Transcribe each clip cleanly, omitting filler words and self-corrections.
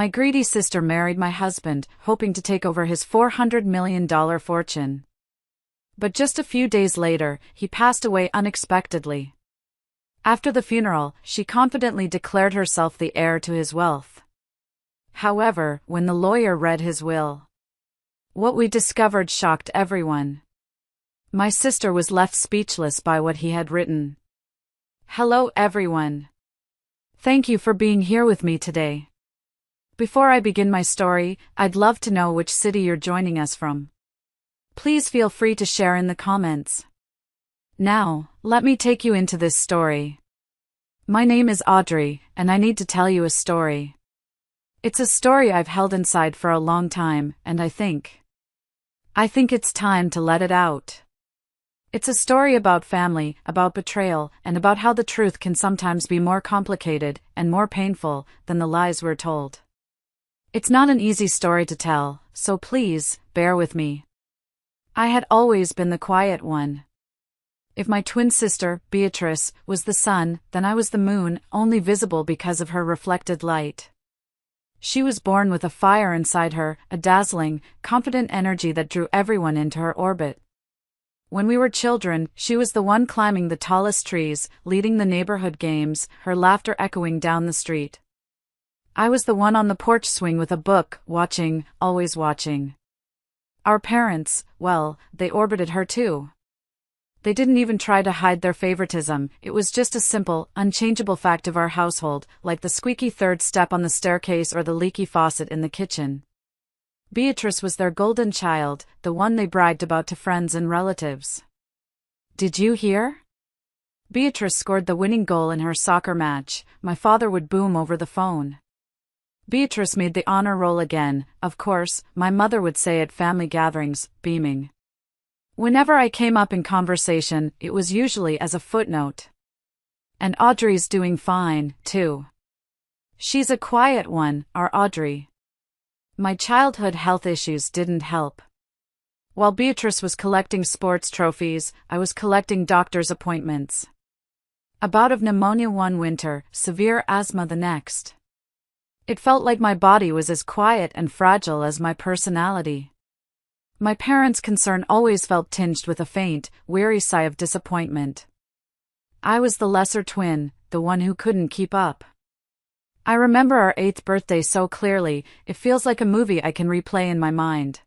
My greedy sister married my husband, hoping to take over his $400 million fortune. But just a few days later, he passed away unexpectedly. After the funeral, she confidently declared herself the heir to his wealth. However, when the lawyer read his will, what we discovered shocked everyone. My sister was left speechless by what he had written. Hello everyone. Thank you for being here with me today. Before I begin my story, I'd love to know which city you're joining us from. Please feel free to share in the comments. Now, let me take you into this story. My name is Audrey, and I need to tell you a story. It's a story I've held inside for a long time, and I think it's time to let it out. It's a story about family, about betrayal, and about how the truth can sometimes be more complicated and more painful than the lies we're told. It's not an easy story to tell, so please, bear with me. I had always been the quiet one. If my twin sister, Beatrice, was the sun, then I was the moon, only visible because of her reflected light. She was born with a fire inside her, a dazzling, confident energy that drew everyone into her orbit. When we were children, she was the one climbing the tallest trees, leading the neighborhood games, her laughter echoing down the street. I was the one on the porch swing with a book, watching, always watching. Our parents, well, they orbited her too. They didn't even try to hide their favoritism, it was just a simple, unchangeable fact of our household, like the squeaky third step on the staircase or the leaky faucet in the kitchen. Beatrice was their golden child, the one they bragged about to friends and relatives. Did you hear? Beatrice scored the winning goal in her soccer match, my father would boom over the phone. Beatrice made the honor roll again, of course, my mother would say at family gatherings, beaming. Whenever I came up in conversation, it was usually as a footnote. And Audrey's doing fine, too. She's a quiet one, our Audrey. My childhood health issues didn't help. While Beatrice was collecting sports trophies, I was collecting doctor's appointments. A bout of pneumonia one winter, severe asthma the next. It felt like my body was as quiet and fragile as my personality. My parents' concern always felt tinged with a faint, weary sigh of disappointment. I was the lesser twin, the one who couldn't keep up. I remember our 8th birthday so clearly, it feels like a movie I can replay in my mind.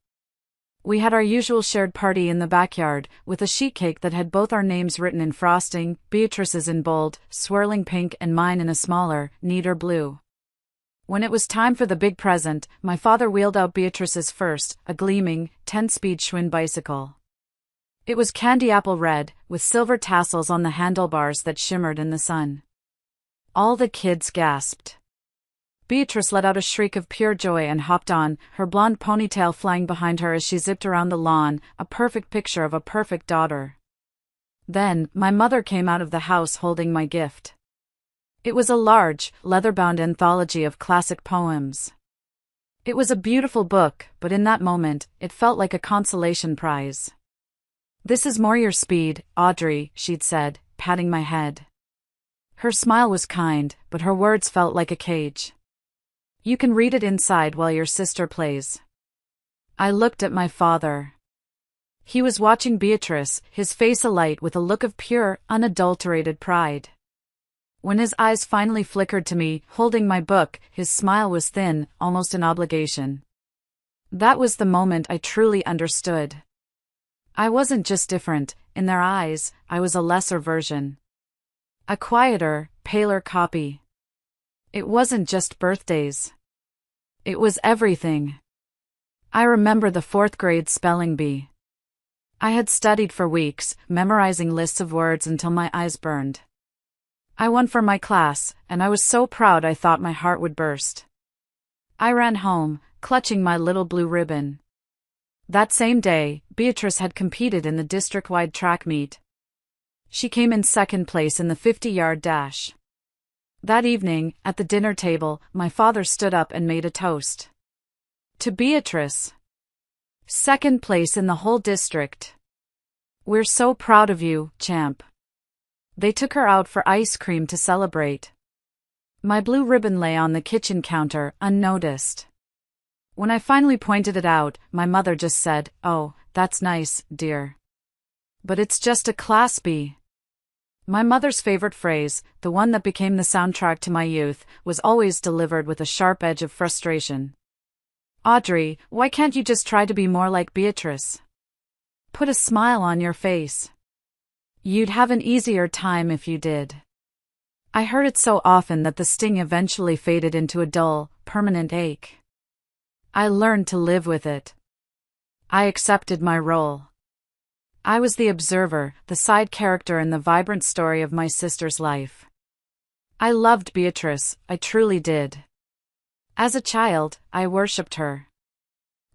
We had our usual shared party in the backyard, with a sheet cake that had both our names written in frosting, Beatrice's in bold, swirling pink and mine in a smaller, neater blue. When it was time for the big present, my father wheeled out Beatrice's first, a gleaming, 10-speed Schwinn bicycle. It was candy apple red, with silver tassels on the handlebars that shimmered in the sun. All the kids gasped. Beatrice let out a shriek of pure joy and hopped on, her blonde ponytail flying behind her as she zipped around the lawn, a perfect picture of a perfect daughter. Then, my mother came out of the house holding my gift. It was a large, leather-bound anthology of classic poems. It was a beautiful book, but in that moment, it felt like a consolation prize. "This is more your speed, Audrey," she'd said, patting my head. Her smile was kind, but her words felt like a cage. "You can read it inside while your sister plays." I looked at my father. He was watching Beatrice, his face alight with a look of pure, unadulterated pride. When his eyes finally flickered to me, holding my book, his smile was thin, almost an obligation. That was the moment I truly understood. I wasn't just different, in their eyes, I was a lesser version. A quieter, paler copy. It wasn't just birthdays. It was everything. I remember the 4th grade spelling bee. I had studied for weeks, memorizing lists of words until my eyes burned. I won for my class, and I was so proud I thought my heart would burst. I ran home, clutching my little blue ribbon. That same day, Beatrice had competed in the district-wide track meet. She came in 2nd place in the 50-yard dash. That evening, at the dinner table, my father stood up and made a toast. To Beatrice. 2nd place in the whole district. "We're so proud of you, champ." They took her out for ice cream to celebrate. My blue ribbon lay on the kitchen counter, unnoticed. When I finally pointed it out, my mother just said, "Oh, that's nice, dear. But it's just a Class B." My mother's favorite phrase, the one that became the soundtrack to my youth, was always delivered with a sharp edge of frustration. "Audrey, why can't you just try to be more like Beatrice? Put a smile on your face. You'd have an easier time if you did." I heard it so often that the sting eventually faded into a dull, permanent ache. I learned to live with it. I accepted my role. I was the observer, the side character in the vibrant story of my sister's life. I loved Beatrice, I truly did. As a child, I worshipped her.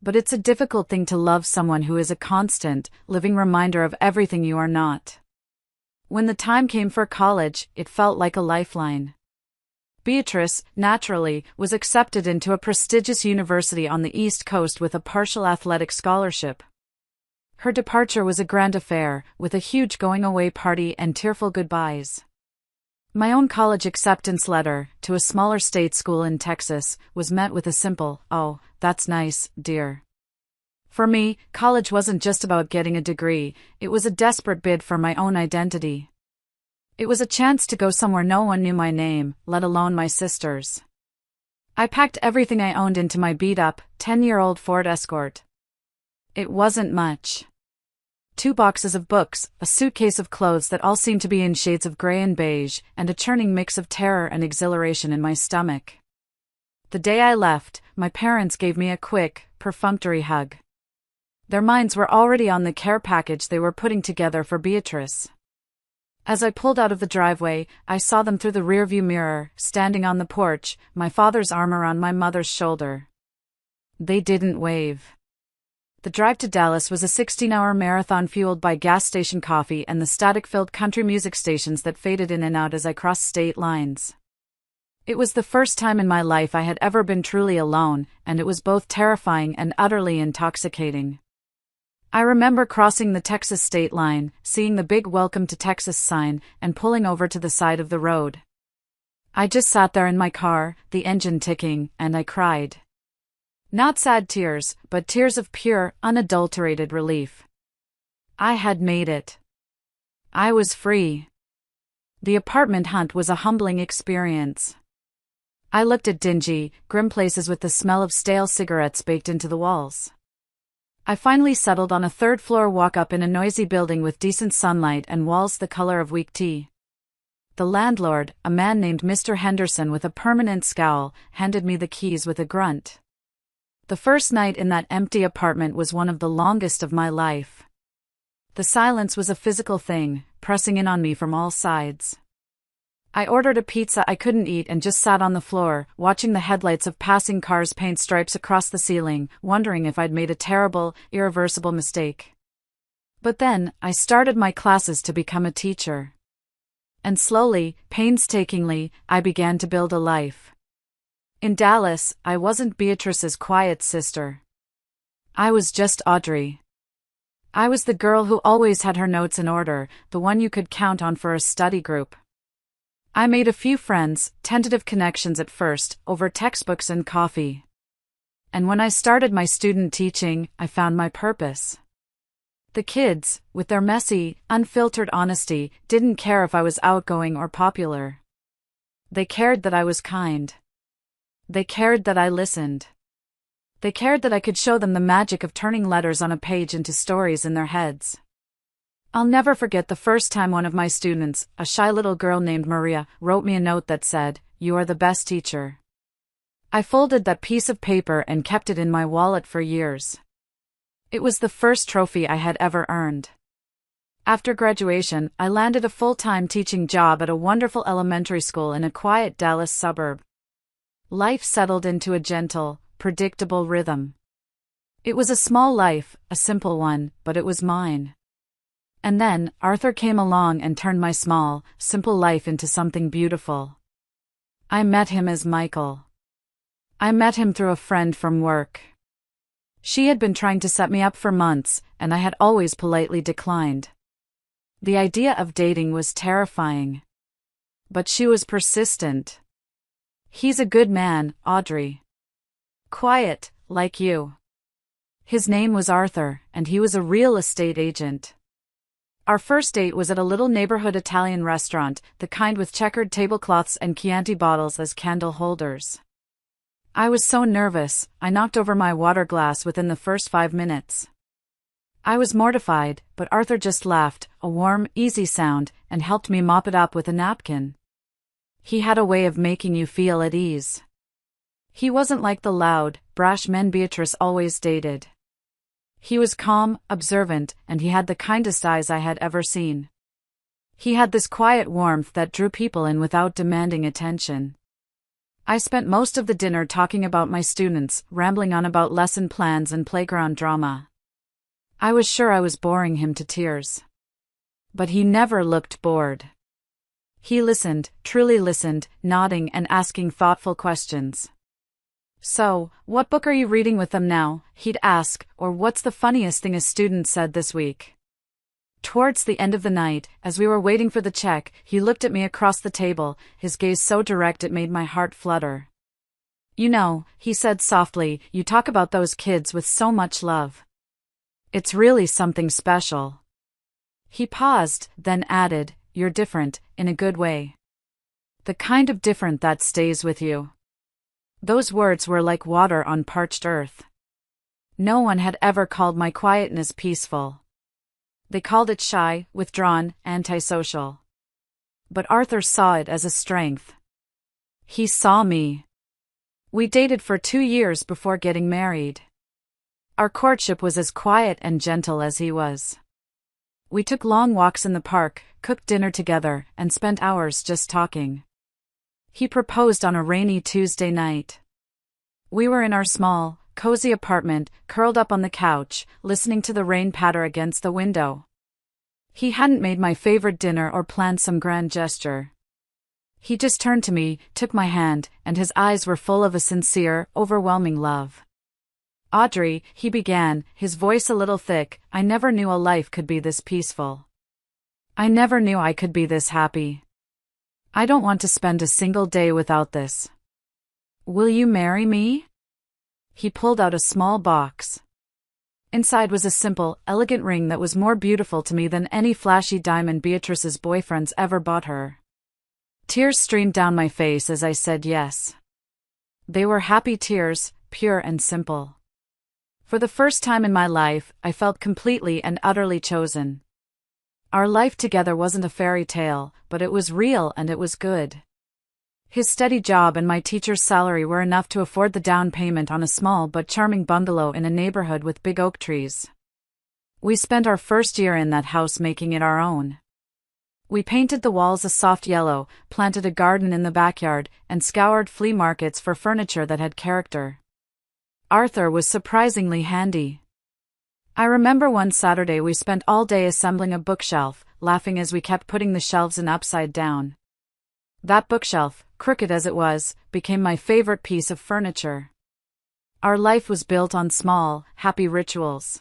But it's a difficult thing to love someone who is a constant, living reminder of everything you are not. When the time came for college, it felt like a lifeline. Beatrice, naturally, was accepted into a prestigious university on the East Coast with a partial athletic scholarship. Her departure was a grand affair, with a huge going-away party and tearful goodbyes. My own college acceptance letter, to a smaller state school in Texas, was met with a simple, "Oh, that's nice, dear." For me, college wasn't just about getting a degree, it was a desperate bid for my own identity. It was a chance to go somewhere no one knew my name, let alone my sister's. I packed everything I owned into my beat-up, 10-year-old Ford Escort. It wasn't much. 2 boxes of books, a suitcase of clothes that all seemed to be in shades of gray and beige, and a churning mix of terror and exhilaration in my stomach. The day I left, my parents gave me a quick, perfunctory hug. Their minds were already on the care package they were putting together for Beatrice. As I pulled out of the driveway, I saw them through the rearview mirror, standing on the porch, my father's arm around my mother's shoulder. They didn't wave. The drive to Dallas was a 16-hour marathon fueled by gas station coffee and the static-filled country music stations that faded in and out as I crossed state lines. It was the first time in my life I had ever been truly alone, and it was both terrifying and utterly intoxicating. I remember crossing the Texas state line, seeing the big "Welcome to Texas" sign, and pulling over to the side of the road. I just sat there in my car, the engine ticking, and I cried. Not sad tears, but tears of pure, unadulterated relief. I had made it. I was free. The apartment hunt was a humbling experience. I looked at dingy, grim places with the smell of stale cigarettes baked into the walls. I finally settled on a third-floor walk-up in a noisy building with decent sunlight and walls the color of weak tea. The landlord, a man named Mr. Henderson with a permanent scowl, handed me the keys with a grunt. The first night in that empty apartment was one of the longest of my life. The silence was a physical thing, pressing in on me from all sides. I ordered a pizza I couldn't eat and just sat on the floor, watching the headlights of passing cars paint stripes across the ceiling, wondering if I'd made a terrible, irreversible mistake. But then, I started my classes to become a teacher. And slowly, painstakingly, I began to build a life. In Dallas, I wasn't Beatrice's quiet sister. I was just Audrey. I was the girl who always had her notes in order, the one you could count on for a study group. I made a few friends, tentative connections at first, over textbooks and coffee. And when I started my student teaching, I found my purpose. The kids, with their messy, unfiltered honesty, didn't care if I was outgoing or popular. They cared that I was kind. They cared that I listened. They cared that I could show them the magic of turning letters on a page into stories in their heads. I'll never forget the first time one of my students, a shy little girl named Maria, wrote me a note that said, "You are the best teacher." I folded that piece of paper and kept it in my wallet for years. It was the first trophy I had ever earned. After graduation, I landed a full-time teaching job at a wonderful elementary school in a quiet Dallas suburb. Life settled into a gentle, predictable rhythm. It was a small life, a simple one, but it was mine. And then, Arthur came along and turned my small, simple life into something beautiful. I met him as Michael. I met him through a friend from work. She had been trying to set me up for months, and I had always politely declined. The idea of dating was terrifying. But she was persistent. He's a good man, Audrey. Quiet, like you. His name was Arthur, and he was a real estate agent. Our first date was at a little neighborhood Italian restaurant, the kind with checkered tablecloths and Chianti bottles as candle holders. I was so nervous, I knocked over my water glass within the first 5 minutes. I was mortified, but Arthur just laughed, a warm, easy sound, and helped me mop it up with a napkin. He had a way of making you feel at ease. He wasn't like the loud, brash men Beatrice always dated. He was calm, observant, and he had the kindest eyes I had ever seen. He had this quiet warmth that drew people in without demanding attention. I spent most of the dinner talking about my students, rambling on about lesson plans and playground drama. I was sure I was boring him to tears. But he never looked bored. He listened, truly listened, nodding and asking thoughtful questions. So, what book are you reading with them now? He'd ask, or what's the funniest thing a student said this week? Towards the end of the night, as we were waiting for the check, he looked at me across the table, his gaze so direct it made my heart flutter. You know, he said softly, you talk about those kids with so much love. It's really something special. He paused, then added, you're different, in a good way. The kind of different that stays with you. Those words were like water on parched earth. No one had ever called my quietness peaceful. They called it shy, withdrawn, antisocial. But Arthur saw it as a strength. He saw me. We dated for 2 years before getting married. Our courtship was as quiet and gentle as he was. We took long walks in the park, cooked dinner together, and spent hours just talking. He proposed on a rainy Tuesday night. We were in our small, cozy apartment, curled up on the couch, listening to the rain patter against the window. He hadn't made my favorite dinner or planned some grand gesture. He just turned to me, took my hand, and his eyes were full of a sincere, overwhelming love. Audrey, he began, his voice a little thick, I never knew a life could be this peaceful. I never knew I could be this happy. I don't want to spend a single day without this. Will you marry me? He pulled out a small box. Inside was a simple, elegant ring that was more beautiful to me than any flashy diamond Beatrice's boyfriends ever bought her. Tears streamed down my face as I said yes. They were happy tears, pure and simple. For the first time in my life, I felt completely and utterly chosen. Our life together wasn't a fairy tale, but it was real and it was good. His steady job and my teacher's salary were enough to afford the down payment on a small but charming bungalow in a neighborhood with big oak trees. We spent our first year in that house making it our own. We painted the walls a soft yellow, planted a garden in the backyard, and scoured flea markets for furniture that had character. Arthur was surprisingly handy. I remember one Saturday we spent all day assembling a bookshelf, laughing as we kept putting the shelves in upside down. That bookshelf, crooked as it was, became my favorite piece of furniture. Our life was built on small, happy rituals.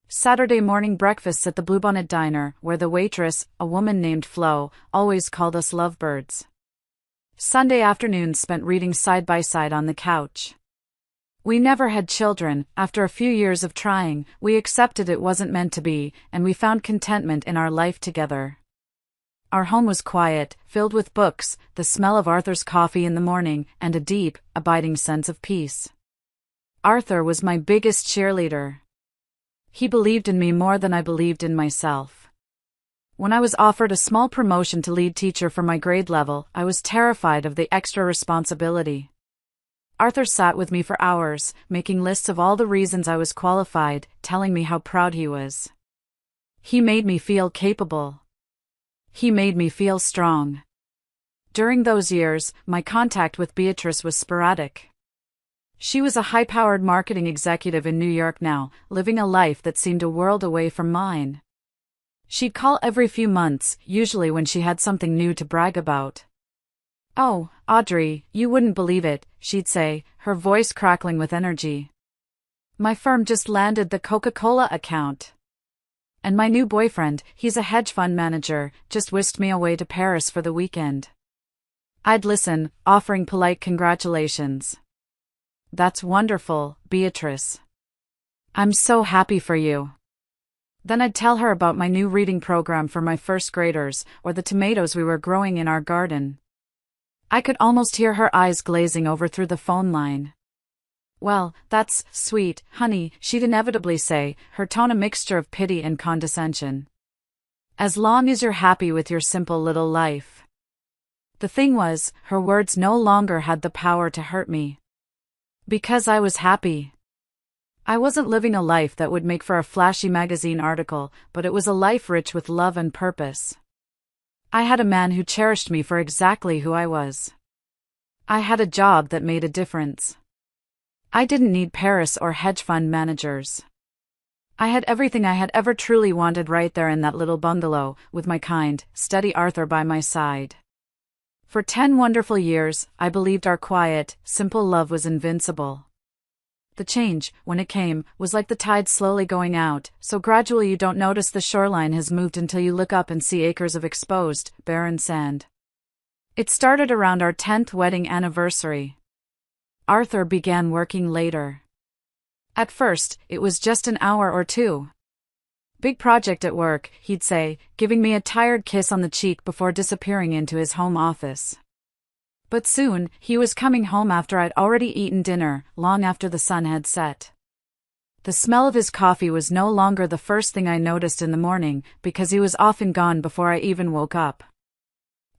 Saturday morning breakfasts at the Bluebonnet Diner, where the waitress, a woman named Flo, always called us lovebirds. Sunday afternoons spent reading side by side on the couch. We never had children. After a few years of trying, we accepted it wasn't meant to be, and we found contentment in our life together. Our home was quiet, filled with books, the smell of Arthur's coffee in the morning, and a deep, abiding sense of peace. Arthur was my biggest cheerleader. He believed in me more than I believed in myself. When I was offered a small promotion to lead teacher for my grade level, I was terrified of the extra responsibility. Arthur sat with me for hours, making lists of all the reasons I was qualified, telling me how proud he was. He made me feel capable. He made me feel strong. During those years, my contact with Beatrice was sporadic. She was a high-powered marketing executive in New York now, living a life that seemed a world away from mine. She'd call every few months, usually when she had something new to brag about. "Oh, Audrey, you wouldn't believe it," she'd say, her voice crackling with energy. "My firm just landed the Coca-Cola account. And my new boyfriend, he's a hedge fund manager, just whisked me away to Paris for the weekend." I'd listen, offering polite congratulations. That's wonderful, Beatrice. I'm so happy for you. Then I'd tell her about my new reading program for my first graders, or the tomatoes we were growing in our garden. I could almost hear her eyes glazing over through the phone line. Well, that's sweet, honey, she'd inevitably say, her tone a mixture of pity and condescension. As long as you're happy with your simple little life. The thing was, her words no longer had the power to hurt me. Because I was happy. I wasn't living a life that would make for a flashy magazine article, but it was a life rich with love and purpose. I had a man who cherished me for exactly who I was. I had a job that made a difference. I didn't need Paris or hedge fund managers. I had everything I had ever truly wanted right there in that little bungalow, with my kind, steady Arthur by my side. For 10 wonderful years, I believed our quiet, simple love was invincible. The change, when it came, was like the tide slowly going out, so gradually you don't notice the shoreline has moved until you look up and see acres of exposed, barren sand. It started around our 10th wedding anniversary. Arthur began working later. At first, it was just an hour or two. Big project at work, he'd say, giving me a tired kiss on the cheek before disappearing into his home office. But soon, he was coming home after I'd already eaten dinner, long after the sun had set. The smell of his coffee was no longer the first thing I noticed in the morning, because he was often gone before I even woke up.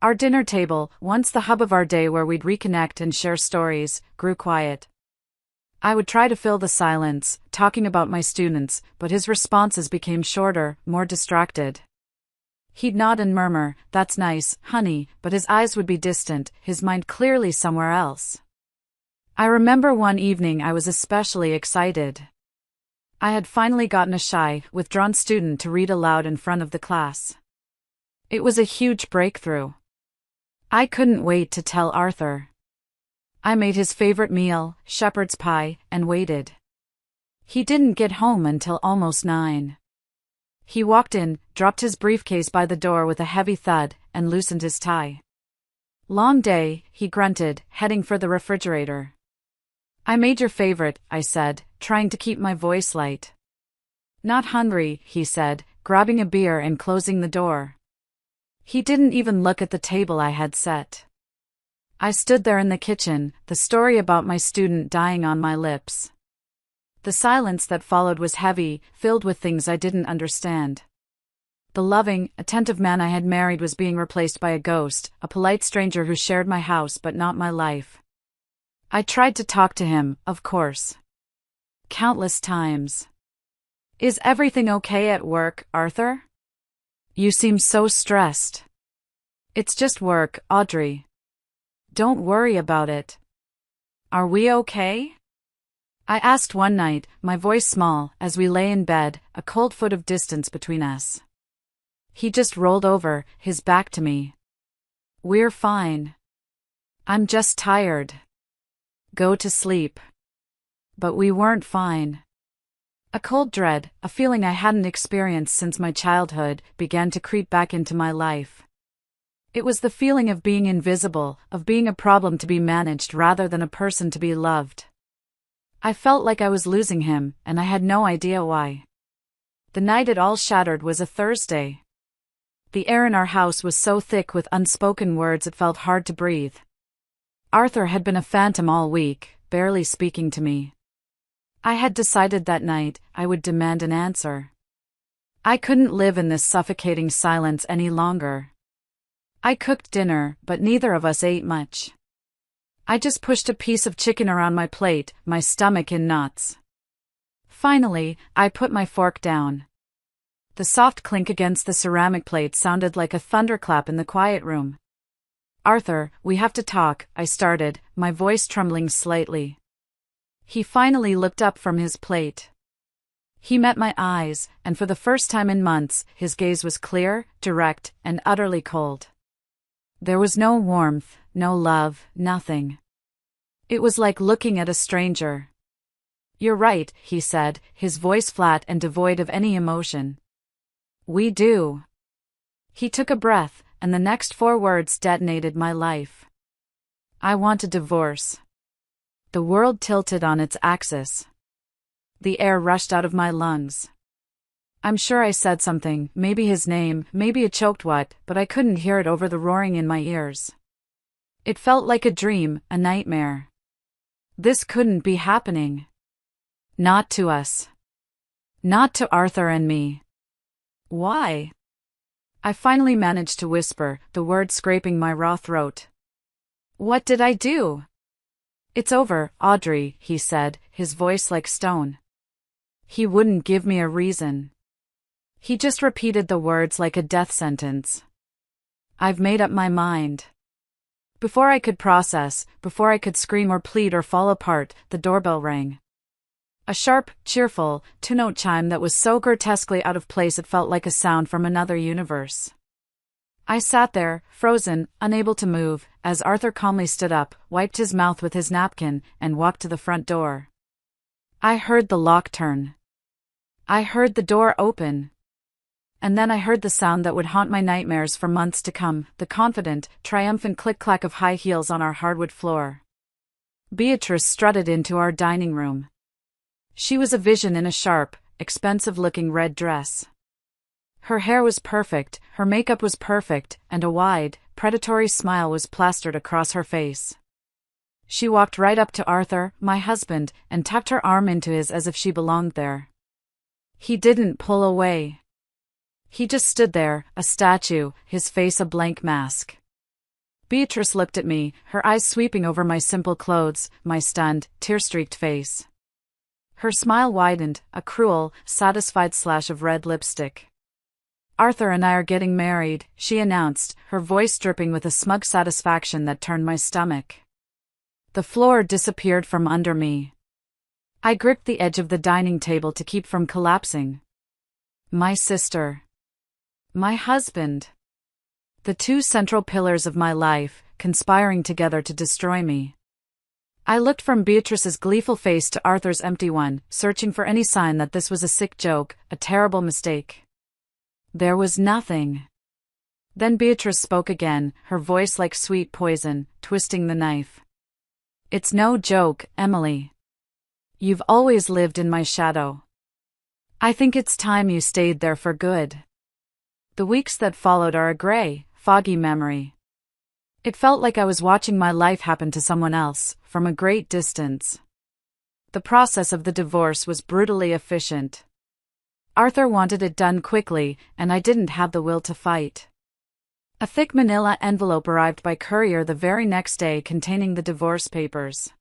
Our dinner table, once the hub of our day where we'd reconnect and share stories, grew quiet. I would try to fill the silence, talking about my students, but his responses became shorter, more distracted. He'd nod and murmur, "That's nice, honey," but his eyes would be distant, his mind clearly somewhere else. I remember one evening I was especially excited. I had finally gotten a shy, withdrawn student to read aloud in front of the class. It was a huge breakthrough. I couldn't wait to tell Arthur. I made his favorite meal, shepherd's pie, and waited. He didn't get home until almost 9. He walked in, dropped his briefcase by the door with a heavy thud, and loosened his tie. "Long day," he grunted, heading for the refrigerator. "I made your favorite," I said, trying to keep my voice light. "Not hungry," he said, grabbing a beer and closing the door. He didn't even look at the table I had set. I stood there in the kitchen, the story about my student dying on my lips. The silence that followed was heavy, filled with things I didn't understand. The loving, attentive man I had married was being replaced by a ghost, a polite stranger who shared my house but not my life. I tried to talk to him, of course. Countless times. "Is everything okay at work, Arthur? You seem so stressed." "It's just work, Audrey. Don't worry about it." "Are we okay?" I asked one night, my voice small, as we lay in bed, a cold foot of distance between us. He just rolled over, his back to me. "We're fine. I'm just tired. Go to sleep." But we weren't fine. A cold dread, a feeling I hadn't experienced since my childhood, began to creep back into my life. It was the feeling of being invisible, of being a problem to be managed rather than a person to be loved. I felt like I was losing him, and I had no idea why. The night it all shattered was a Thursday. The air in our house was so thick with unspoken words it felt hard to breathe. Arthur had been a phantom all week, barely speaking to me. I had decided that night I would demand an answer. I couldn't live in this suffocating silence any longer. I cooked dinner, but neither of us ate much. I just pushed a piece of chicken around my plate, my stomach in knots. Finally, I put my fork down. The soft clink against the ceramic plate sounded like a thunderclap in the quiet room. "Arthur, we have to talk," I started, my voice trembling slightly. He finally looked up from his plate. He met my eyes, and for the first time in months, his gaze was clear, direct, and utterly cold. There was no warmth, no love, nothing. It was like looking at a stranger. "You're right," he said, his voice flat and devoid of any emotion. "We do." He took a breath, and the next 4 words detonated my life. I want a divorce. The world tilted on its axis. The air rushed out of my lungs. I'm sure I said something, maybe his name, maybe a choked what, but I couldn't hear it over the roaring in my ears. It felt like a dream, a nightmare. This couldn't be happening. Not to us. Not to Arthur and me. Why? I finally managed to whisper, the words scraping my raw throat. What did I do? It's over, Audrey, he said, his voice like stone. He wouldn't give me a reason. He just repeated the words like a death sentence. I've made up my mind. Before I could process, before I could scream or plead or fall apart, the doorbell rang. A sharp, cheerful, two-note chime that was so grotesquely out of place it felt like a sound from another universe. I sat there, frozen, unable to move, as Arthur calmly stood up, wiped his mouth with his napkin, and walked to the front door. I heard the lock turn. I heard the door open. And then I heard the sound that would haunt my nightmares for months to come, the confident, triumphant click-clack of high heels on our hardwood floor. Beatrice strutted into our dining room. She was a vision in a sharp, expensive-looking red dress. Her hair was perfect, her makeup was perfect, and a wide, predatory smile was plastered across her face. She walked right up to Arthur, my husband, and tucked her arm into his as if she belonged there. He didn't pull away. He just stood there, a statue, his face a blank mask. Beatrice looked at me, her eyes sweeping over my simple clothes, my stunned, tear-streaked face. Her smile widened, a cruel, satisfied slash of red lipstick. Arthur and I are getting married, she announced, her voice dripping with a smug satisfaction that turned my stomach. The floor disappeared from under me. I gripped the edge of the dining table to keep from collapsing. My sister. My husband. The two central pillars of my life, conspiring together to destroy me. I looked from Beatrice's gleeful face to Arthur's empty one, searching for any sign that this was a sick joke, a terrible mistake. There was nothing. Then Beatrice spoke again, her voice like sweet poison, twisting the knife. It's no joke, Emily. You've always lived in my shadow. I think it's time you stayed there for good. The weeks that followed are a gray, foggy memory. It felt like I was watching my life happen to someone else, from a great distance. The process of the divorce was brutally efficient. Arthur wanted it done quickly, and I didn't have the will to fight. A thick manila envelope arrived by courier the very next day containing the divorce papers.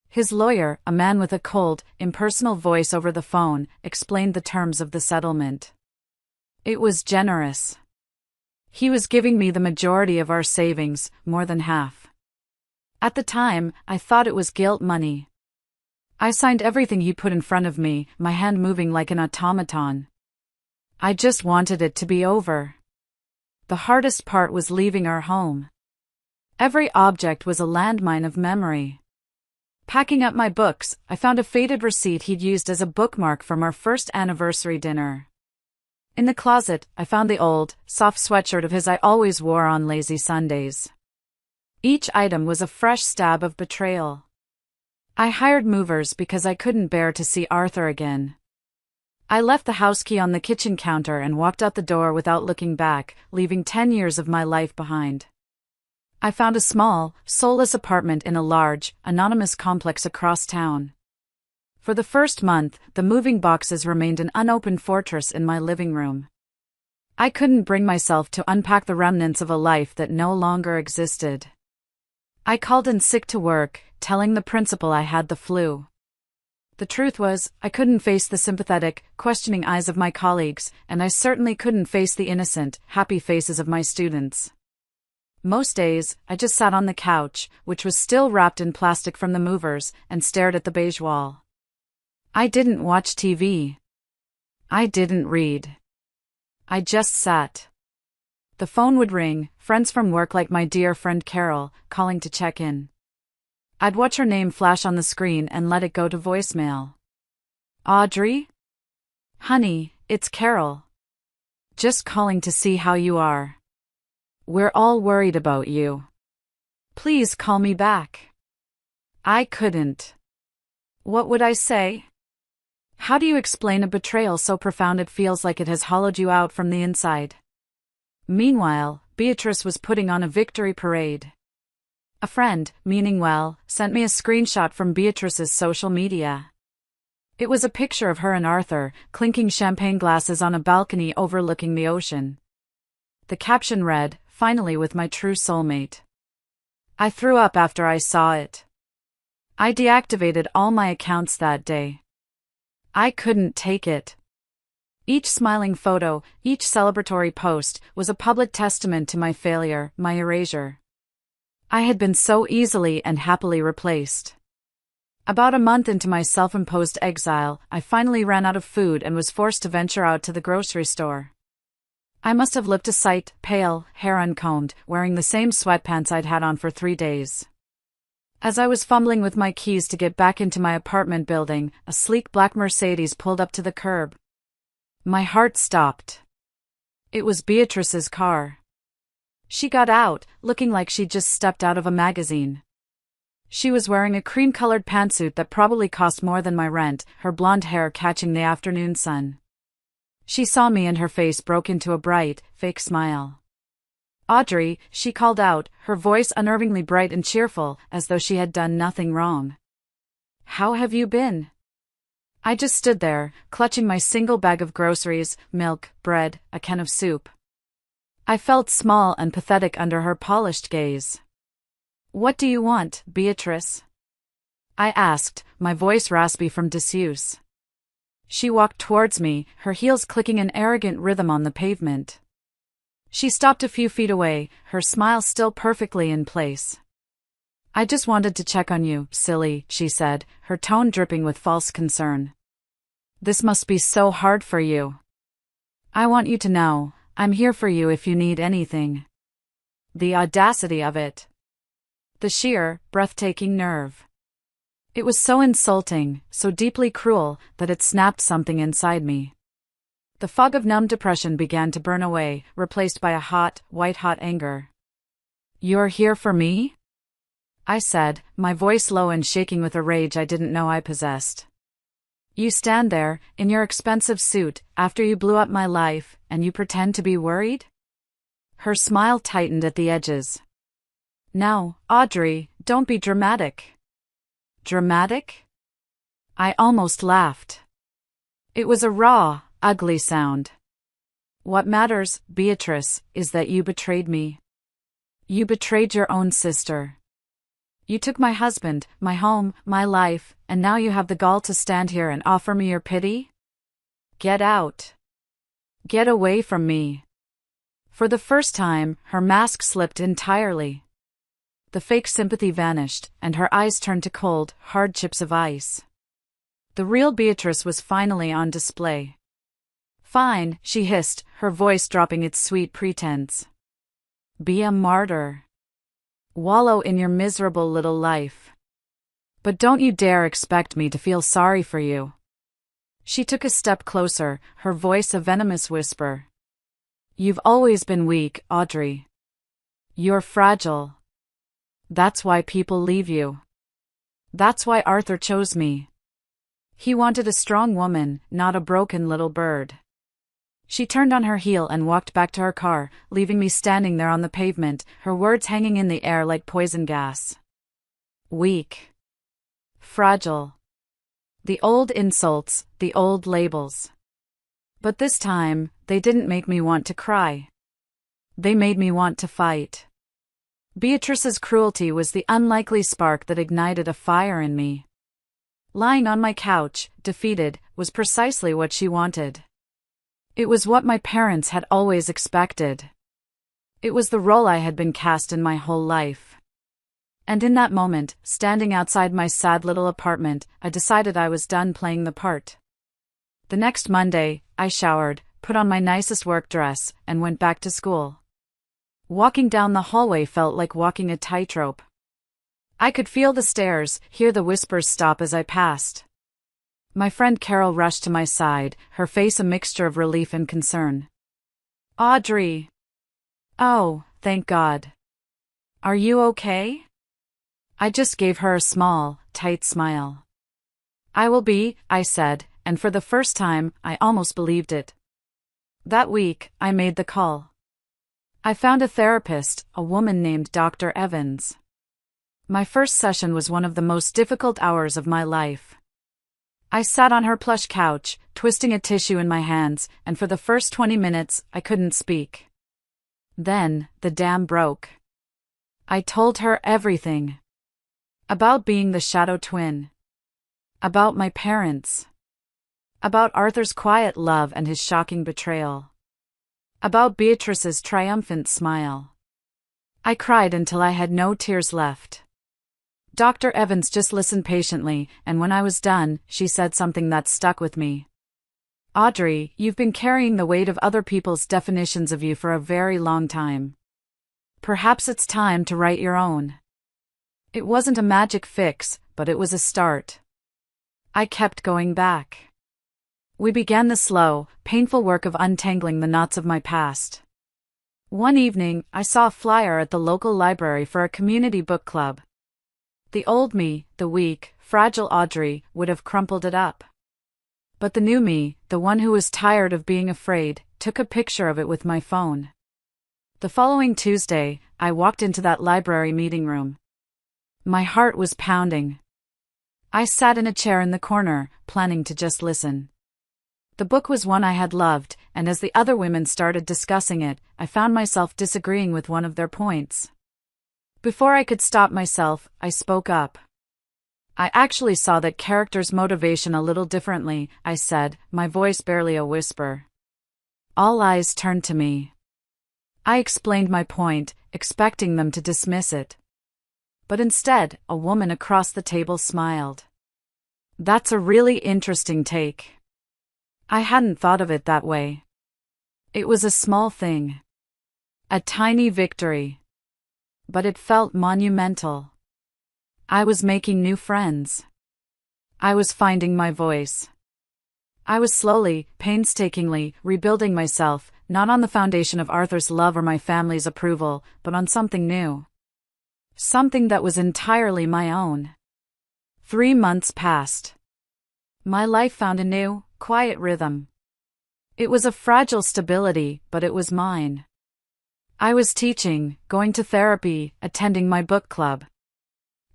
His lawyer, a man with a cold, impersonal voice over the phone, explained the terms of the settlement. It was generous. He was giving me the majority of our savings, more than half. At the time, I thought it was guilt money. I signed everything he put in front of me, my hand moving like an automaton. I just wanted it to be over. The hardest part was leaving our home. Every object was a landmine of memory. Packing up my books, I found a faded receipt he'd used as a bookmark from our first anniversary dinner. In the closet, I found the old, soft sweatshirt of his I always wore on lazy Sundays. Each item was a fresh stab of betrayal. I hired movers because I couldn't bear to see Arthur again. I left the house key on the kitchen counter and walked out the door without looking back, leaving 10 years of my life behind. I found a small, soulless apartment in a large, anonymous complex across town. For the first month, the moving boxes remained an unopened fortress in my living room. I couldn't bring myself to unpack the remnants of a life that no longer existed. I called in sick to work, telling the principal I had the flu. The truth was, I couldn't face the sympathetic, questioning eyes of my colleagues, and I certainly couldn't face the innocent, happy faces of my students. Most days, I just sat on the couch, which was still wrapped in plastic from the movers, and stared at the beige wall. I didn't watch TV. I didn't read. I just sat. The phone would ring, friends from work like my dear friend Carol, calling to check in. I'd watch her name flash on the screen and let it go to voicemail. Audrey? Honey, it's Carol. Just calling to see how you are. We're all worried about you. Please call me back. I couldn't. What would I say? How do you explain a betrayal so profound it feels like it has hollowed you out from the inside? Meanwhile, Beatrice was putting on a victory parade. A friend, meaning well, sent me a screenshot from Beatrice's social media. It was a picture of her and Arthur, clinking champagne glasses on a balcony overlooking the ocean. The caption read, "Finally with my true soulmate." I threw up after I saw it. I deactivated all my accounts that day. I couldn't take it. Each smiling photo, each celebratory post, was a public testament to my failure, my erasure. I had been so easily and happily replaced. About a month into my self-imposed exile, I finally ran out of food and was forced to venture out to the grocery store. I must have looked a sight, pale, hair uncombed, wearing the same sweatpants I'd had on for 3 days. As I was fumbling with my keys to get back into my apartment building, a sleek black Mercedes pulled up to the curb. My heart stopped. It was Beatrice's car. She got out, looking like she'd just stepped out of a magazine. She was wearing a cream-colored pantsuit that probably cost more than my rent, her blonde hair catching the afternoon sun. She saw me and her face broke into a bright, fake smile. "Audrey," she called out, her voice unnervingly bright and cheerful, as though she had done nothing wrong. "How have you been?" I just stood there, clutching my single bag of groceries, milk, bread, a can of soup. I felt small and pathetic under her polished gaze. "What do you want, Beatrice?" I asked, my voice raspy from disuse. She walked towards me, her heels clicking an arrogant rhythm on the pavement. She stopped a few feet away, her smile still perfectly in place. "I just wanted to check on you, silly," she said, her tone dripping with false concern. "This must be so hard for you. I want you to know, I'm here for you if you need anything." The audacity of it. The sheer, breathtaking nerve. It was so insulting, so deeply cruel, that it snapped something inside me. The fog of numb depression began to burn away, replaced by a hot, white-hot anger. "You're here for me?" I said, my voice low and shaking with a rage I didn't know I possessed. "You stand there, in your expensive suit, after you blew up my life, and you pretend to be worried?" Her smile tightened at the edges. "Now, Audrey, don't be dramatic." Dramatic? I almost laughed. It was a raw, ugly sound. "What matters, Beatrice, is that you betrayed me. You betrayed your own sister. You took my husband, my home, my life, and now you have the gall to stand here and offer me your pity? Get out. Get away from me." For the first time, her mask slipped entirely. The fake sympathy vanished, and her eyes turned to cold, hard chips of ice. The real Beatrice was finally on display. "Fine," she hissed, her voice dropping its sweet pretense. "Be a martyr. Wallow in your miserable little life. But don't you dare expect me to feel sorry for you." She took a step closer, her voice a venomous whisper. "You've always been weak, Audrey. You're fragile. That's why people leave you. That's why Arthur chose me. He wanted a strong woman, not a broken little bird." She turned on her heel and walked back to her car, leaving me standing there on the pavement, her words hanging in the air like poison gas. Weak. Fragile. The old insults, the old labels. But this time, they didn't make me want to cry. They made me want to fight. Beatrice's cruelty was the unlikely spark that ignited a fire in me. Lying on my couch, defeated, was precisely what she wanted. It was what my parents had always expected. It was the role I had been cast in my whole life. And in that moment, standing outside my sad little apartment, I decided I was done playing the part. The next Monday, I showered, put on my nicest work dress, and went back to school. Walking down the hallway felt like walking a tightrope. I could feel the stares, hear the whispers stop as I passed. My friend Carol rushed to my side, her face a mixture of relief and concern. "Audrey." "Oh, thank God." Are you okay? I just gave her a small, tight smile. I will be, I said, and for the first time, I almost believed it. That week, I made the call. I found a therapist, a woman named Dr. Evans. My first session was one of the most difficult hours of my life. I sat on her plush couch, twisting a tissue in my hands, and for the first 20 minutes, I couldn't speak. Then, the dam broke. I told her everything. About being the shadow twin. About my parents. About Arthur's quiet love and his shocking betrayal. About Beatrice's triumphant smile. I cried until I had no tears left. Dr. Evans just listened patiently, and when I was done, she said something that stuck with me. Audrey, you've been carrying the weight of other people's definitions of you for a very long time. Perhaps it's time to write your own. It wasn't a magic fix, but it was a start. I kept going back. We began the slow, painful work of untangling the knots of my past. One evening, I saw a flyer at the local library for a community book club. The old me, the weak, fragile Audrey, would have crumpled it up. But the new me, the one who was tired of being afraid, took a picture of it with my phone. The following Tuesday, I walked into that library meeting room. My heart was pounding. I sat in a chair in the corner, planning to just listen. The book was one I had loved, and as the other women started discussing it, I found myself disagreeing with one of their points. Before I could stop myself, I spoke up. I actually saw that character's motivation a little differently, I said, my voice barely a whisper. All eyes turned to me. I explained my point, expecting them to dismiss it. But instead, a woman across the table smiled. That's a really interesting take. I hadn't thought of it that way. It was a small thing. A tiny victory. But it felt monumental. I was making new friends. I was finding my voice. I was slowly, painstakingly, rebuilding myself, not on the foundation of Arthur's love or my family's approval, but on something new. Something that was entirely my own. 3 months passed. My life found a new, quiet rhythm. It was a fragile stability, but it was mine. I was teaching, going to therapy, attending my book club.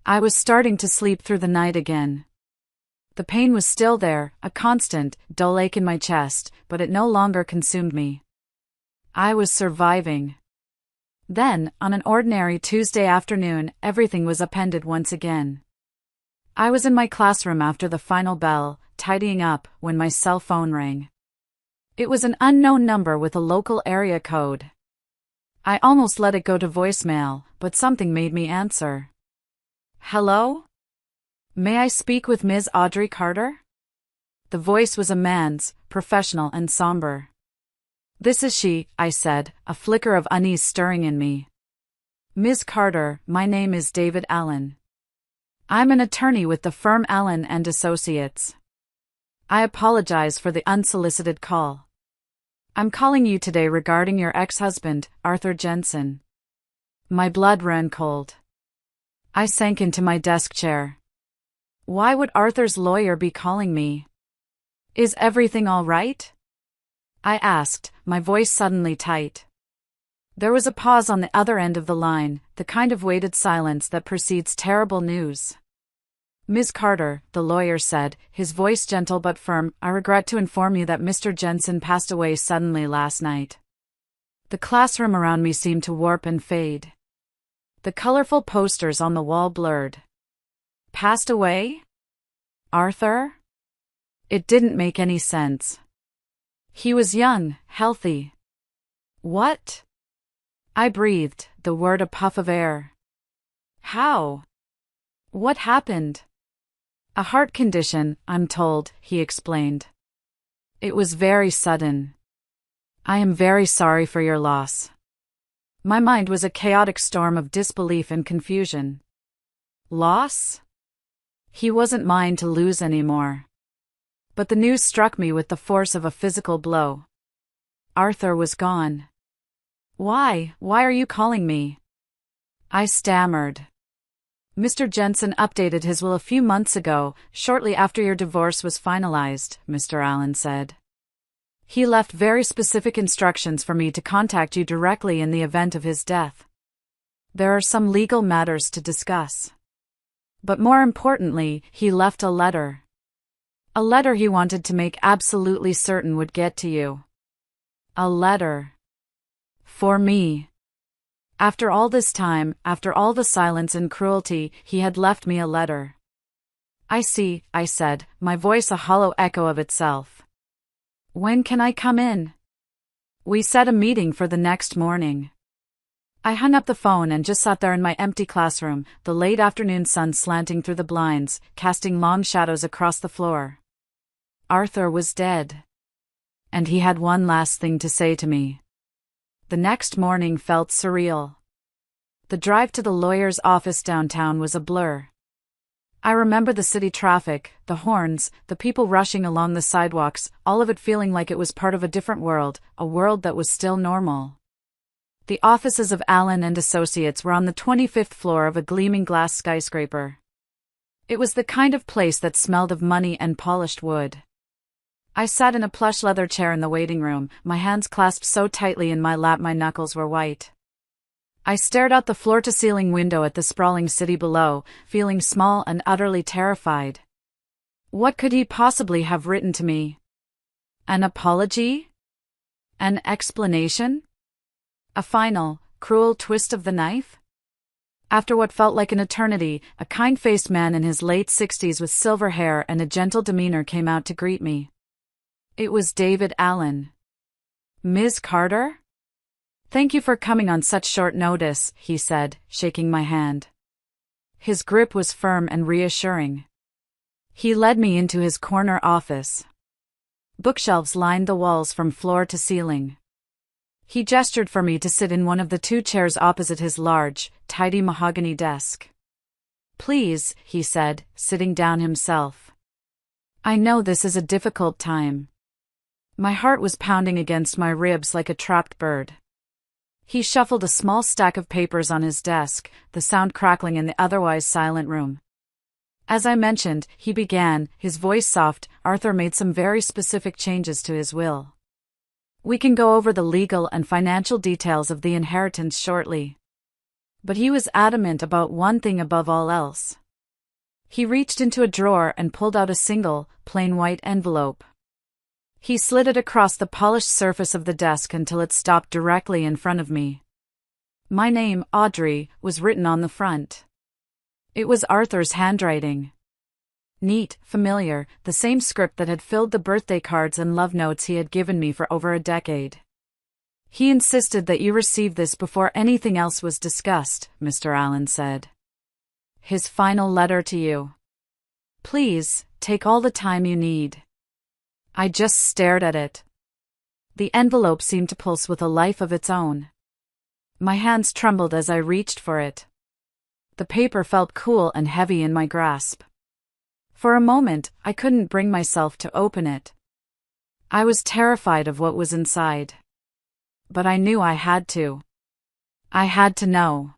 I was starting to sleep through the night again. The pain was still there, a constant, dull ache in my chest, but it no longer consumed me. I was surviving. Then, on an ordinary Tuesday afternoon, everything was upended once again. I was in my classroom after the final bell, tidying up, when my cell phone rang. It was an unknown number with a local area code. I almost let it go to voicemail, but something made me answer. Hello? May I speak with Ms. Audrey Carter? The voice was a man's, professional and somber. This is she, I said, a flicker of unease stirring in me. Ms. Carter, my name is David Allen. I'm an attorney with the firm Allen & Associates. I apologize for the unsolicited call. I'm calling you today regarding your ex-husband, Arthur Jensen. My blood ran cold. I sank into my desk chair. Why would Arthur's lawyer be calling me? Is everything all right? I asked, my voice suddenly tight. There was a pause on the other end of the line, the kind of weighted silence that precedes terrible news. Ms. Carter, the lawyer said, his voice gentle but firm, I regret to inform you that Mr. Jensen passed away suddenly last night. The classroom around me seemed to warp and fade. The colorful posters on the wall blurred. Passed away? Arthur? It didn't make any sense. He was young, healthy. What? I breathed, the word a puff of air. How? What happened? A heart condition, I'm told, he explained. It was very sudden. I am very sorry for your loss. My mind was a chaotic storm of disbelief and confusion. Loss? He wasn't mine to lose anymore. But the news struck me with the force of a physical blow. Arthur was gone. Why are you calling me? I stammered. Mr. Jensen updated his will a few months ago, shortly after your divorce was finalized, Mr. Allen said. He left very specific instructions for me to contact you directly in the event of his death. There are some legal matters to discuss. But more importantly, he left a letter. A letter he wanted to make absolutely certain would get to you. A letter. For me. After all this time, after all the silence and cruelty, he had left me a letter. I see, I said, my voice a hollow echo of itself. When can I come in? We set a meeting for the next morning. I hung up the phone and just sat there in my empty classroom, the late afternoon sun slanting through the blinds, casting long shadows across the floor. Arthur was dead. And he had one last thing to say to me. The next morning felt surreal. The drive to the lawyer's office downtown was a blur. I remember the city traffic, the horns, the people rushing along the sidewalks, all of it feeling like it was part of a different world, a world that was still normal. The offices of Allen and Associates were on the 25th floor of a gleaming glass skyscraper. It was the kind of place that smelled of money and polished wood. I sat in a plush leather chair in the waiting room, my hands clasped so tightly in my lap my knuckles were white. I stared out the floor-to-ceiling window at the sprawling city below, feeling small and utterly terrified. What could he possibly have written to me? An apology? An explanation? A final, cruel twist of the knife? After what felt like an eternity, a kind-faced man in his late 60s with silver hair and a gentle demeanor came out to greet me. It was David Allen. Ms. Carter? Thank you for coming on such short notice, he said, shaking my hand. His grip was firm and reassuring. He led me into his corner office. Bookshelves lined the walls from floor to ceiling. He gestured for me to sit in one of the two chairs opposite his large, tidy mahogany desk. Please, he said, sitting down himself. I know this is a difficult time. My heart was pounding against my ribs like a trapped bird. He shuffled a small stack of papers on his desk, the sound crackling in the otherwise silent room. As I mentioned, he began, his voice soft. Arthur made some very specific changes to his will. We can go over the legal and financial details of the inheritance shortly. But he was adamant about one thing above all else. He reached into a drawer and pulled out a single, plain white envelope. He slid it across the polished surface of the desk until it stopped directly in front of me. My name, Audrey, was written on the front. It was Arthur's handwriting. Neat, familiar, the same script that had filled the birthday cards and love notes he had given me for over a decade. He insisted that you receive this before anything else was discussed, Mr. Allen said. His final letter to you. Please, take all the time you need. I just stared at it. The envelope seemed to pulse with a life of its own. My hands trembled as I reached for it. The paper felt cool and heavy in my grasp. For a moment, I couldn't bring myself to open it. I was terrified of what was inside. But I knew I had to. I had to know.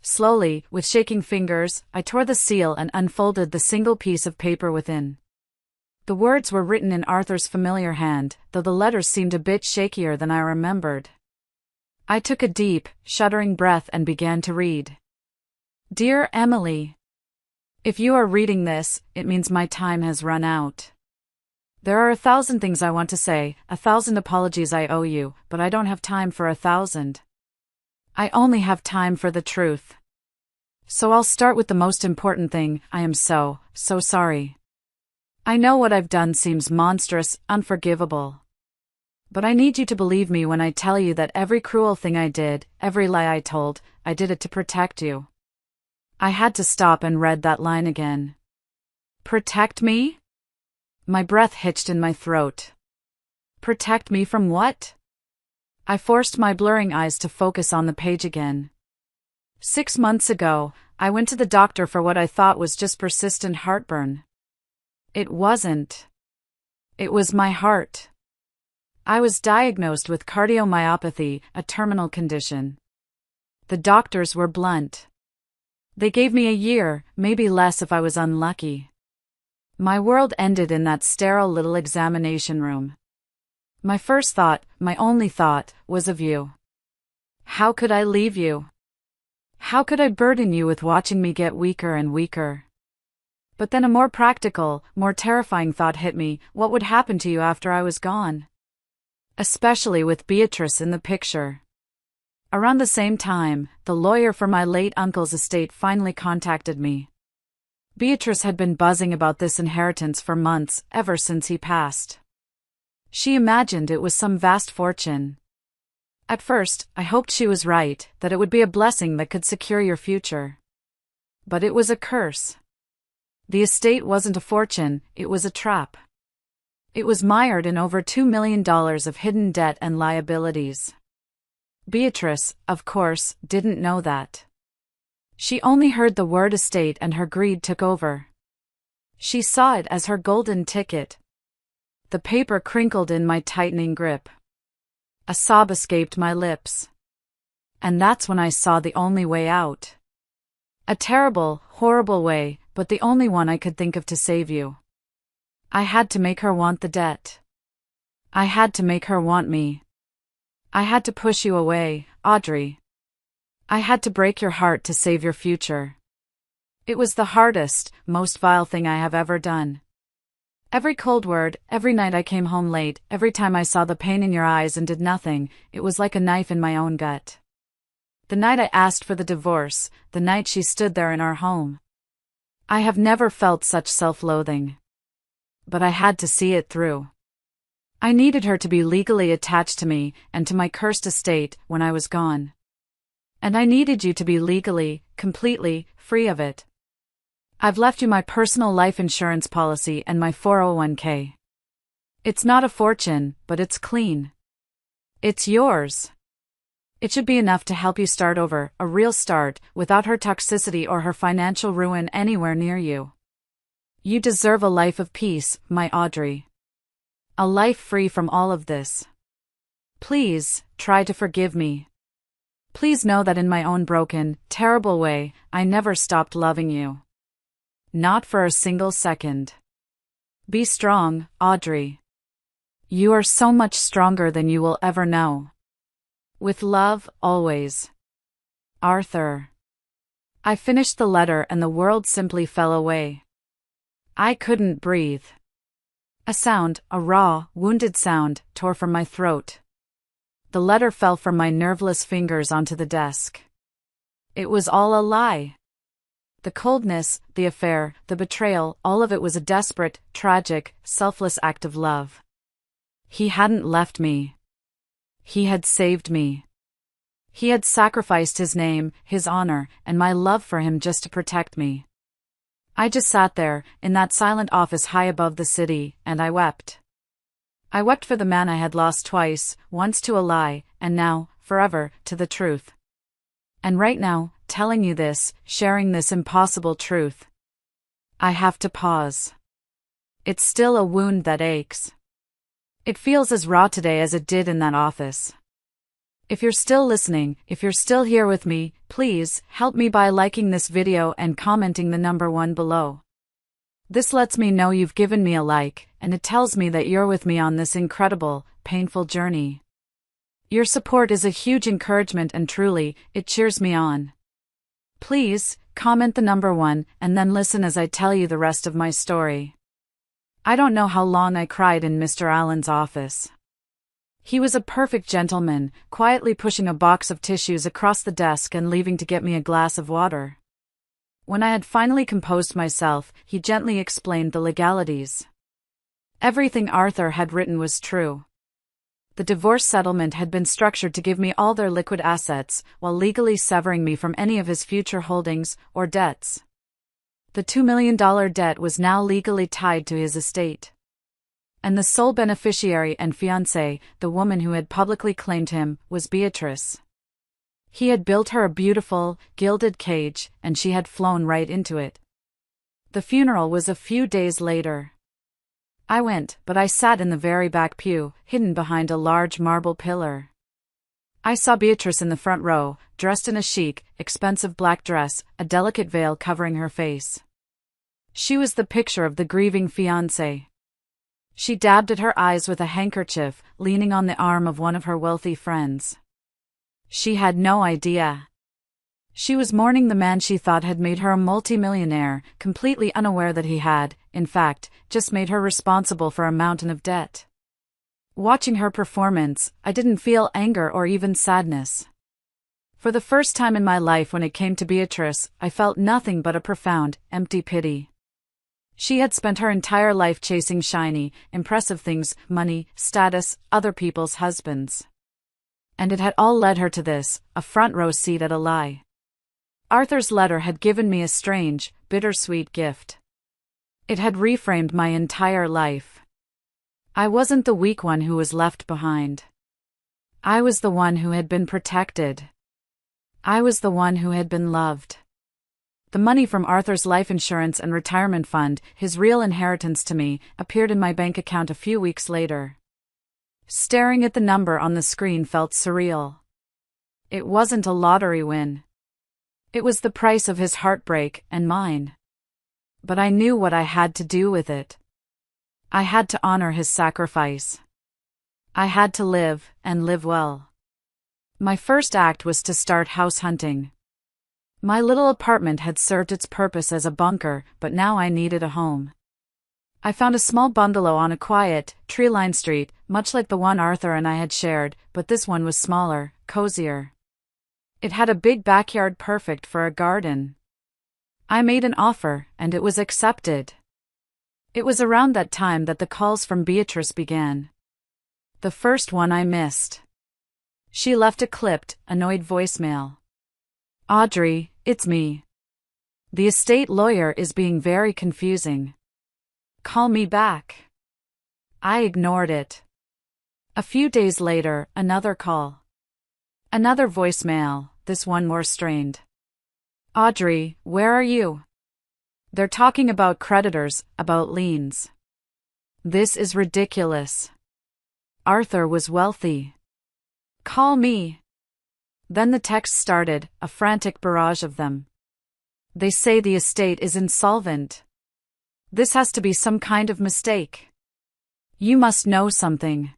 Slowly, with shaking fingers, I tore the seal and unfolded the single piece of paper within. The words were written in Arthur's familiar hand, though the letters seemed a bit shakier than I remembered. I took a deep, shuddering breath and began to read. Dear Emily, if you are reading this, it means my time has run out. There are 1,000 things I want to say, 1,000 apologies I owe you, but I don't have time for 1,000. I only have time for the truth. So I'll start with the most important thing. I am so sorry. I know what I've done seems monstrous, unforgivable. But I need you to believe me when I tell you that every cruel thing I did, every lie I told, I did it to protect you. I had to stop and read that line again. Protect me? My breath hitched in my throat. Protect me from what? I forced my blurring eyes to focus on the page again. 6 months ago, I went to the doctor for what I thought was just persistent heartburn. It wasn't. It was my heart. I was diagnosed with cardiomyopathy, a terminal condition. The doctors were blunt. They gave me a year, maybe less if I was unlucky. My world ended in that sterile little examination room. My first thought, my only thought, was of you. How could I leave you? How could I burden you with watching me get weaker and weaker? But then a more practical, more terrifying thought hit me: what would happen to you after I was gone? Especially with Beatrice in the picture. Around the same time, the lawyer for my late uncle's estate finally contacted me. Beatrice had been buzzing about this inheritance for months, ever since he passed. She imagined it was some vast fortune. At first, I hoped she was right, that it would be a blessing that could secure your future. But it was a curse. The estate wasn't a fortune, it was a trap. It was mired in over $2 million of hidden debt and liabilities. Beatrice, of course, didn't know that. She only heard the word estate and her greed took over. She saw it as her golden ticket. The paper crinkled in my tightening grip. A sob escaped my lips. And that's when I saw the only way out. A terrible, horrible way, but the only one I could think of to save you. I had to make her want the debt. I had to make her want me. I had to push you away, Audrey. I had to break your heart to save your future. It was the hardest, most vile thing I have ever done. Every cold word, every night I came home late, every time I saw the pain in your eyes and did nothing, it was like a knife in my own gut. The night I asked for the divorce, the night she stood there in our home. I have never felt such self-loathing. But I had to see it through. I needed her to be legally attached to me and to my cursed estate when I was gone. And I needed you to be legally, completely, free of it. I've left you my personal life insurance policy and my 401k. It's not a fortune, but it's clean. It's yours. It should be enough to help you start over, a real start, without her toxicity or her financial ruin anywhere near you. You deserve a life of peace, my Audrey. A life free from all of this. Please, try to forgive me. Please know that in my own broken, terrible way, I never stopped loving you. Not for a single second. Be strong, Audrey. You are so much stronger than you will ever know. With love, always. Arthur. I finished the letter and the world simply fell away. I couldn't breathe. A sound, a raw, wounded sound, tore from my throat. The letter fell from my nerveless fingers onto the desk. It was all a lie. The coldness, the affair, the betrayal, all of it was a desperate, tragic, selfless act of love. He hadn't left me. He had saved me. He had sacrificed his name, his honor, and my love for him just to protect me. I just sat there, in that silent office high above the city, and I wept. I wept for the man I had lost twice, once to a lie, and now, forever, to the truth. And right now, telling you this, sharing this impossible truth, I have to pause. It's still a wound that aches. It feels as raw today as it did in that office. If you're still listening, if you're still here with me, please, help me by liking this video and commenting the number 1 below. This lets me know you've given me a like, and it tells me that you're with me on this incredible, painful journey. Your support is a huge encouragement and truly, it cheers me on. Please, comment the number 1, and then listen as I tell you the rest of my story. I don't know how long I cried in Mr. Allen's office. He was a perfect gentleman, quietly pushing a box of tissues across the desk and leaving to get me a glass of water. When I had finally composed myself, he gently explained the legalities. Everything Arthur had written was true. The divorce settlement had been structured to give me all their liquid assets, while legally severing me from any of his future holdings or debts. The $2 million debt was now legally tied to his estate. And the sole beneficiary and fiancée, the woman who had publicly claimed him, was Beatrice. He had built her a beautiful, gilded cage, and she had flown right into it. The funeral was a few days later. I went, but I sat in the very back pew, hidden behind a large marble pillar. I saw Beatrice in the front row, dressed in a chic, expensive black dress, a delicate veil covering her face. She was the picture of the grieving fiancé. She dabbed at her eyes with a handkerchief, leaning on the arm of one of her wealthy friends. She had no idea. She was mourning the man she thought had made her a multimillionaire, completely unaware that he had, in fact, just made her responsible for a mountain of debt. Watching her performance, I didn't feel anger or even sadness. For the first time in my life when it came to Beatrice, I felt nothing but a profound, empty pity. She had spent her entire life chasing shiny, impressive things, money, status, other people's husbands. And it had all led her to this, a front row seat at a lie. Arthur's letter had given me a strange, bittersweet gift. It had reframed my entire life. I wasn't the weak one who was left behind. I was the one who had been protected. I was the one who had been loved. The money from Arthur's life insurance and retirement fund, his real inheritance to me, appeared in my bank account a few weeks later. Staring at the number on the screen felt surreal. It wasn't a lottery win. It was the price of his heartbreak and mine. But I knew what I had to do with it. I had to honor his sacrifice. I had to live, and live well. My first act was to start house hunting. My little apartment had served its purpose as a bunker, but now I needed a home. I found a small bungalow on a quiet, tree-lined street, much like the one Arthur and I had shared, but this one was smaller, cozier. It had a big backyard perfect for a garden. I made an offer, and it was accepted. It was around that time that the calls from Beatrice began. The first one I missed. She left a clipped, annoyed voicemail. "Audrey, it's me. The estate lawyer is being very confusing. Call me back." I ignored it. A few days later, another call. Another voicemail, this one more strained. "Audrey, where are you? They're talking about creditors, about liens. This is ridiculous. Arthur was wealthy. Call me." Then the text started, a frantic barrage of them. "They say the estate is insolvent. This has to be some kind of mistake. You must know something."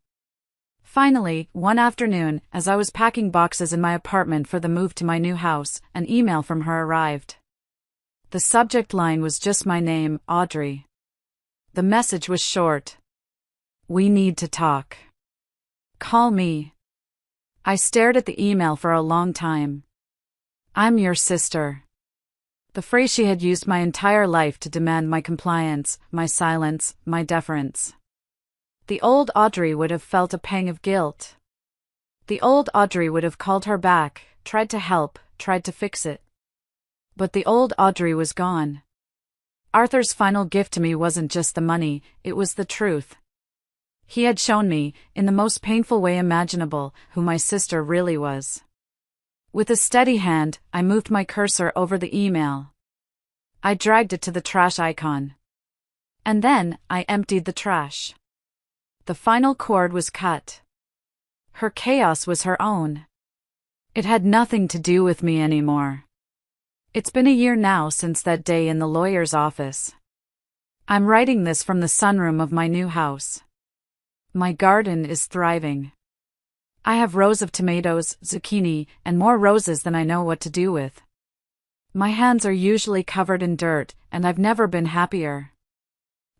Finally, one afternoon, as I was packing boxes in my apartment for the move to my new house, an email from her arrived. The subject line was just my name, Audrey. The message was short. "We need to talk. Call me." I stared at the email for a long time. "I'm your sister." The phrase she had used my entire life to demand my compliance, my silence, my deference. The old Audrey would have felt a pang of guilt. The old Audrey would have called her back, tried to help, tried to fix it. But the old Audrey was gone. Arthur's final gift to me wasn't just the money, it was the truth. He had shown me, in the most painful way imaginable, who my sister really was. With a steady hand, I moved my cursor over the email. I dragged it to the trash icon. And then, I emptied the trash. The final cord was cut. Her chaos was her own. It had nothing to do with me anymore. It's been a year now since that day in the lawyer's office. I'm writing this from the sunroom of my new house. My garden is thriving. I have rows of tomatoes, zucchini, and more roses than I know what to do with. My hands are usually covered in dirt, and I've never been happier.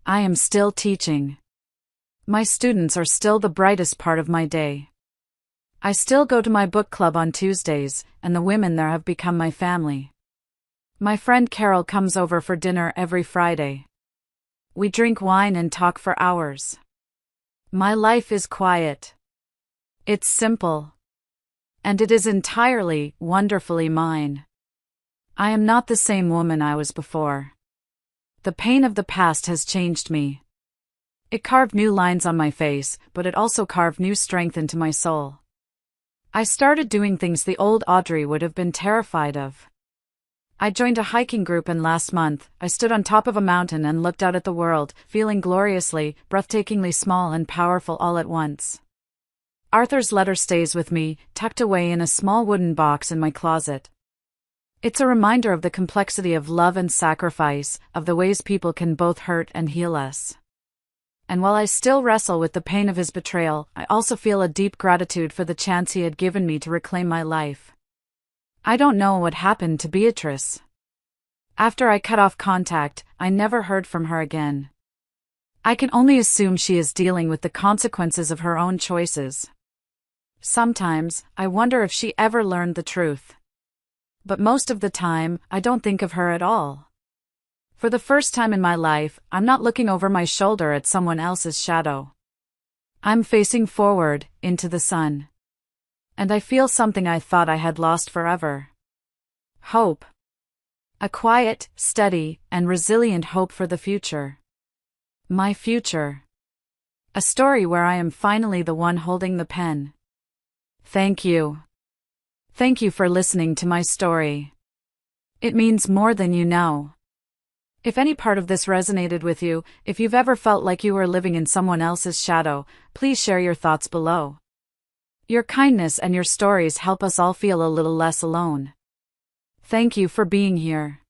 I am still teaching. My students are still the brightest part of my day. I still go to my book club on Tuesdays, and the women there have become my family. My friend Carol comes over for dinner every Friday. We drink wine and talk for hours. My life is quiet. It's simple. And it is entirely, wonderfully mine. I am not the same woman I was before. The pain of the past has changed me. It carved new lines on my face, but it also carved new strength into my soul. I started doing things the old Audrey would have been terrified of. I joined a hiking group, and last month, I stood on top of a mountain and looked out at the world, feeling gloriously, breathtakingly small and powerful all at once. Arthur's letter stays with me, tucked away in a small wooden box in my closet. It's a reminder of the complexity of love and sacrifice, of the ways people can both hurt and heal us. And while I still wrestle with the pain of his betrayal, I also feel a deep gratitude for the chance he had given me to reclaim my life. I don't know what happened to Beatrice. After I cut off contact, I never heard from her again. I can only assume she is dealing with the consequences of her own choices. Sometimes, I wonder if she ever learned the truth. But most of the time, I don't think of her at all. For the first time in my life, I'm not looking over my shoulder at someone else's shadow. I'm facing forward, into the sun. And I feel something I thought I had lost forever. Hope. A quiet, steady, and resilient hope for the future. My future. A story where I am finally the one holding the pen. Thank you. Thank you for listening to my story. It means more than you know. If any part of this resonated with you, if you've ever felt like you were living in someone else's shadow, please share your thoughts below. Your kindness and your stories help us all feel a little less alone. Thank you for being here.